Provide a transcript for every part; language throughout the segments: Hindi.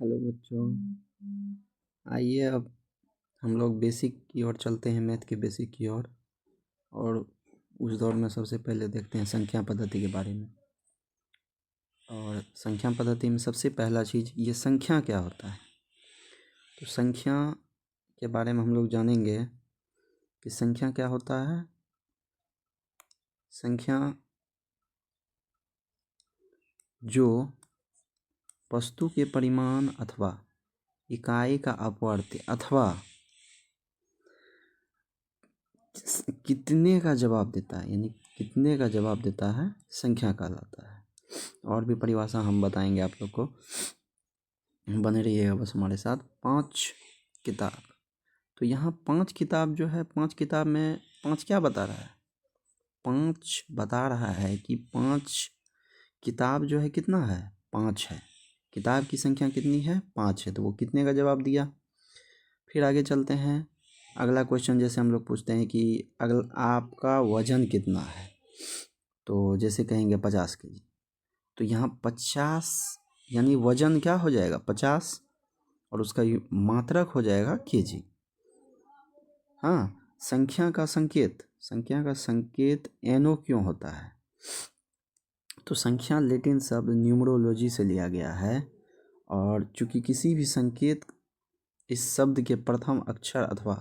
हेलो बच्चों, आइए अब हम लोग बेसिक की ओर चलते हैं, मैथ के बेसिक की ओर। और उस दौर में सबसे पहले देखते हैं संख्या पद्धति के बारे में। और संख्या पद्धति में सबसे पहला चीज़ ये संख्या क्या होता है। तो संख्या के बारे में हम लोग जानेंगे कि संख्या क्या होता है। संख्या जो वस्तु के परिमाण अथवा इकाई का अपवर्त्य अथवा कितने का जवाब देता है, यानी कितने का जवाब देता है, संख्या कहलाता है। और भी परिभाषा हम बताएंगे आप लोग को, बने रहिएगा बस हमारे साथ। 5 किताब, तो यहाँ 5 किताब जो है, 5 किताब में 5 क्या बता रहा है, 5 बता रहा है कि 5 किताब जो है कितना है, 5 है। किताब की संख्या कितनी है, 5 है। तो वो कितने का जवाब दिया। फिर आगे चलते हैं। अगला क्वेश्चन जैसे हम लोग पूछते हैं कि अगला आपका वजन कितना है, तो जैसे कहेंगे 50 केजी, तो यहाँ 50 यानी वजन क्या हो जाएगा 50 और उसका मात्रक हो जाएगा केजी। हाँ, संख्या का संकेत एनो क्यों होता है। तो संख्या लैटिन शब्द न्यूमरोलॉजी से लिया गया है, और चूंकि किसी भी संकेत इस शब्द के प्रथम अक्षर अथवा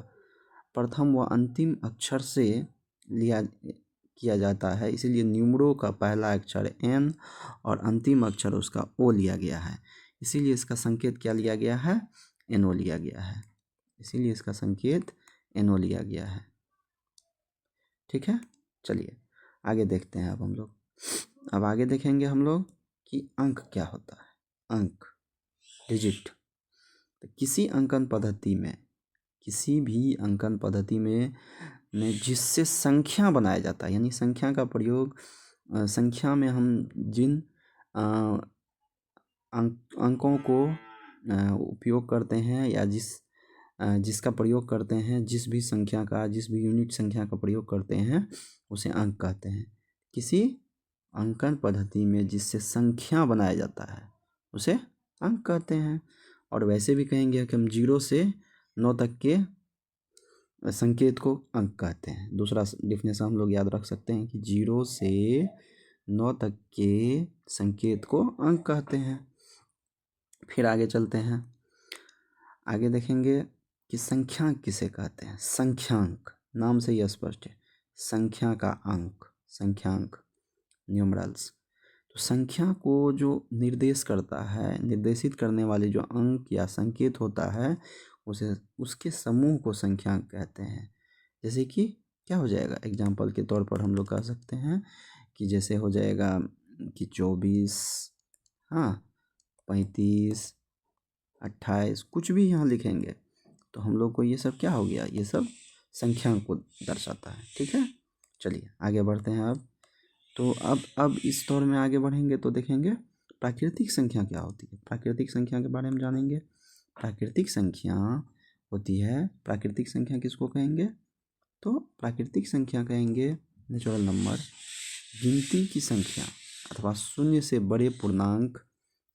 प्रथम व अंतिम अक्षर से किया जाता है, इसीलिए न्यूमरो का पहला अक्षर एन और अंतिम अक्षर उसका ओ लिया गया है। इसीलिए इसका संकेत क्या लिया गया है, एनओ लिया गया है। इसीलिए इसका संकेत एनओ लिया गया है। ठीक है, चलिए आगे देखते हैं। अब आगे देखेंगे हम लोग कि अंक क्या होता है। अंक, डिजिट। तो किसी भी अंकन पद्धति में जिससे संख्या बनाया जाता है, यानी संख्या का प्रयोग, संख्या में हम जिन अंकों को उपयोग करते हैं या जिसका प्रयोग करते हैं, जिस भी यूनिट संख्या का प्रयोग करते हैं, उसे अंक कहते हैं। किसी अंकन पद्धति में जिससे संख्या बनाया जाता है उसे अंक कहते हैं। और वैसे भी कहेंगे कि हम 0 से 9 तक के संकेत को अंक कहते हैं। दूसरा डिफिनेशन हम लोग याद रख सकते हैं कि 0 से 9 तक के संकेत को अंक कहते हैं। फिर आगे चलते हैं, आगे देखेंगे कि संख्या किसे कहते हैं। संख्यांक, नाम से ही स्पष्ट है, संख्या का अंक, संख्यांक, न्यूमरल्स। तो संख्या को जो निर्देशित करने वाले जो अंक या संकेत होता है, उसके समूह को संख्यांक कहते हैं। जैसे कि क्या हो जाएगा, एग्जाम्पल के तौर पर हम लोग कह सकते हैं कि जैसे हो जाएगा कि 24, हाँ, 35, 28, कुछ भी यहाँ लिखेंगे तो हम लोग को ये सब क्या हो गया, ये सब संख्यांक को दर्शाता है। ठीक है, चलिए आगे बढ़ते हैं। तो अब इस दौर में आगे बढ़ेंगे तो देखेंगे प्राकृतिक संख्या क्या होती है। प्राकृतिक संख्या के बारे में जानेंगे। प्राकृतिक संख्या होती है, प्राकृतिक संख्या किसको कहेंगे, तो प्राकृतिक संख्या कहेंगे नेचुरल नंबर, गिनती की संख्या अथवा 0 से बड़े पूर्णांक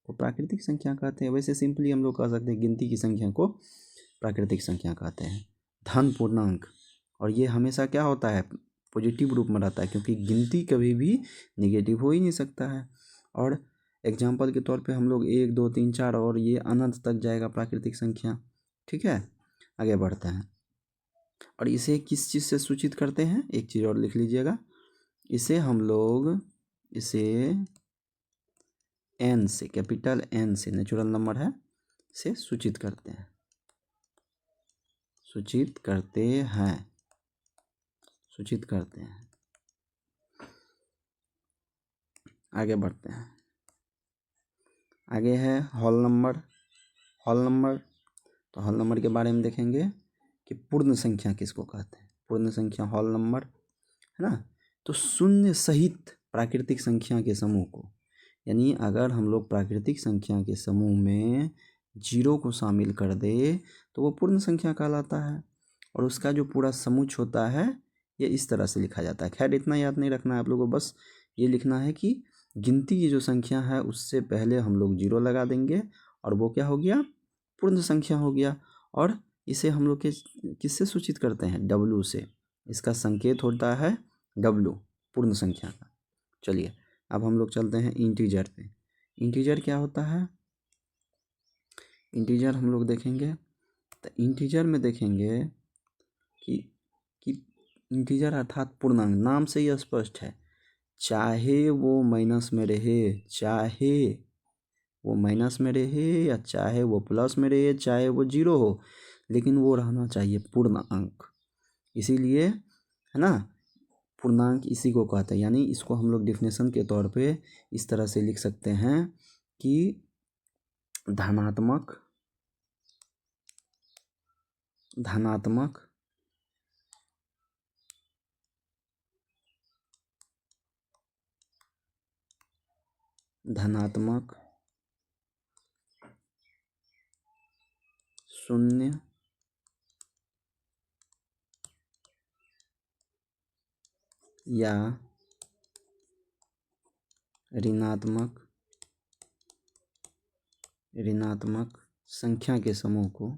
को प्राकृतिक संख्या कहते हैं। वैसे सिंपली हम लोग कह सकते हैं गिनती की संख्या को प्राकृतिक संख्या कहते हैं। धन पूर्णांक, और ये हमेशा क्या होता है, पॉजिटिव रूप में रहता है, क्योंकि गिनती कभी भी निगेटिव हो ही नहीं सकता है। और एग्जाम्पल के तौर पे हम लोग 1, 2, 3, 4 और ये अनंत तक जाएगा प्राकृतिक संख्या। ठीक है, आगे बढ़ते हैं। और इसे किस चीज़ से सूचित करते हैं, एक चीज़ और लिख लीजिएगा, इसे हम लोग एन से, कैपिटल एन से, नेचुरल नंबर है, से सूचित करते हैं, सूचित करते हैं। आगे बढ़ते हैं। आगे है होल नंबर। तो होल नंबर के बारे में देखेंगे कि पूर्ण संख्या किसको कहते हैं। पूर्ण संख्या होल नंबर है ना। तो 0 सहित प्राकृतिक संख्या के समूह को, यानी अगर हम लोग प्राकृतिक संख्या के समूह में 0 को शामिल कर दे तो वो पूर्ण संख्या कहलाता है। और उसका जो पूरा समुच्चय होता है ये इस तरह से लिखा जाता है। खैर इतना याद नहीं रखना है आप लोगों को, बस ये लिखना है कि गिनती की जो संख्या है उससे पहले हम लोग 0 लगा देंगे और वो क्या हो गया, पूर्ण संख्या हो गया। और इसे हम लोग किससे सूचित करते हैं, W से। इसका संकेत होता है W, पूर्ण संख्या का। चलिए अब हम लोग चलते हैं इंटीजर पे। इंटीजर क्या होता है, इंटीजर हम लोग देखेंगे तो इंटीजर में देखेंगे कि इंटीजर अर्थात पूर्णांक, नाम से ही स्पष्ट है, चाहे वो माइनस में रहे, चाहे वो माइनस में रहे या चाहे वो प्लस में रहे, चाहे वो जीरो हो, लेकिन वो रहना चाहिए पूर्ण अंक। इसीलिए है ना, पूर्णांक इसी को कहते हैं। यानी इसको हम लोग डिफिनेशन के तौर पे इस तरह से लिख सकते हैं कि धनात्मक शून्य या ऋणात्मक संख्या के समूह को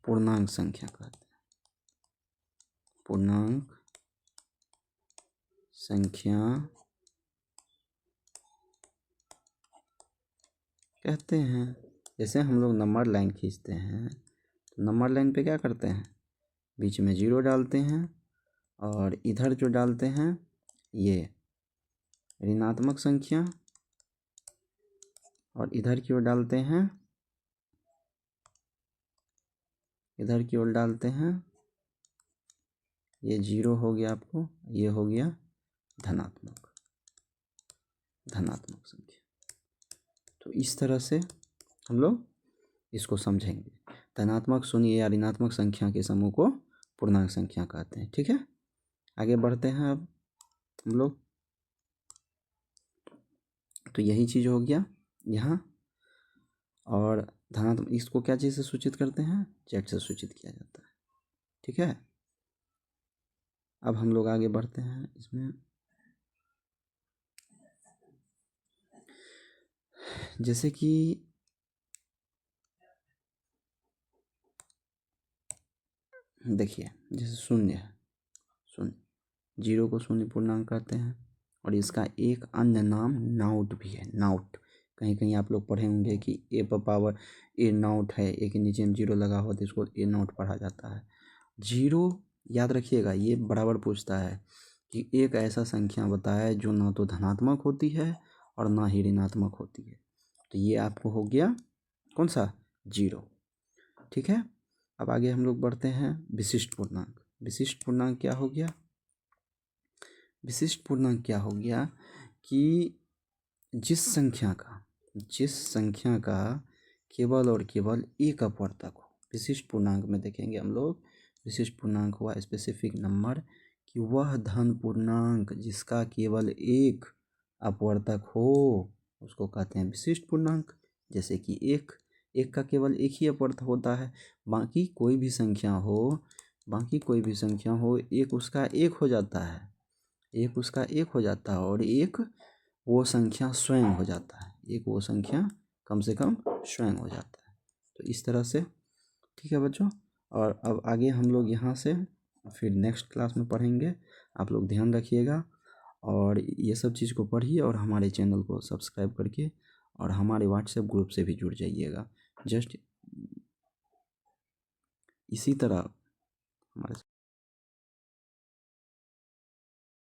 पूर्णांक संख्या कहते हैं। पूर्णांक संख्या कहते हैं। जैसे हम लोग नंबर लाइन खींचते हैं तो नंबर लाइन पे क्या करते हैं, बीच में जीरो डालते हैं और इधर जो डालते हैं ये ऋणात्मक संख्या, और इधर की ओर डालते हैं, ये जीरो हो गया आपको, ये हो गया धनात्मक संख्या। तो इस तरह से हम लोग इसको समझेंगे। धनात्मक शून्य या ऋणात्मक संख्या के समूह को पूर्णांक संख्या कहते हैं। ठीक है, आगे बढ़ते हैं अब हम लोग। तो यही चीज़ हो गया यहाँ। और धनात्मक इसको क्या चीज़ से सूचित करते हैं, Z से सूचित किया जाता है। ठीक है, अब हम लोग आगे बढ़ते हैं इसमें। जैसे कि देखिए, जैसे शून्य है, जीरो को शून्य पूर्णांक कहते हैं। और इसका एक अन्य नाम नॉट भी है, नॉट। कहीं कहीं आप लोग पढ़े होंगे कि ए पर पावर ए नॉट है, ए के नीचे में जीरो लगा हुआ तो इसको ए नॉट पढ़ा जाता है। जीरो याद रखिएगा, ये बराबर पूछता है कि एक ऐसा संख्या बताए जो ना तो धनात्मक होती है और ना ही ऋणात्मक होती है। तो ये आपको हो गया कौन सा, जीरो। ठीक है, अब आगे हम लोग बढ़ते हैं विशिष्ट पूर्णांक। विशिष्ट पूर्णांक क्या हो गया, विशिष्ट पूर्णांक क्या हो गया कि जिस संख्या का केवल और केवल एक अपवर्तक हो। विशिष्ट पूर्णांक में देखेंगे हम लोग, विशिष्ट पूर्णांक हुआ स्पेसिफिक नंबर, कि वह धन पूर्णांक जिसका केवल एक अपवर्तक हो उसको कहते हैं विशिष्ट पूर्णांक। जैसे कि एक का केवल एक ही अपवर्तक होता है, बाकी कोई भी संख्या हो, एक उसका एक हो जाता है, और एक वो संख्या स्वयं हो जाता है, एक वो संख्या कम से कम स्वयं हो जाता है। तो इस तरह से, ठीक है बच्चों। और अब आगे हम लोग यहाँ से फिर नेक्स्ट क्लास में पढ़ेंगे। आप लोग ध्यान रखिएगा और ये सब चीज़ को पढ़िए, और हमारे चैनल को सब्सक्राइब करके और हमारे व्हाट्सएप ग्रुप से भी जुड़ जाइएगा। जस्ट इसी तरह हमारे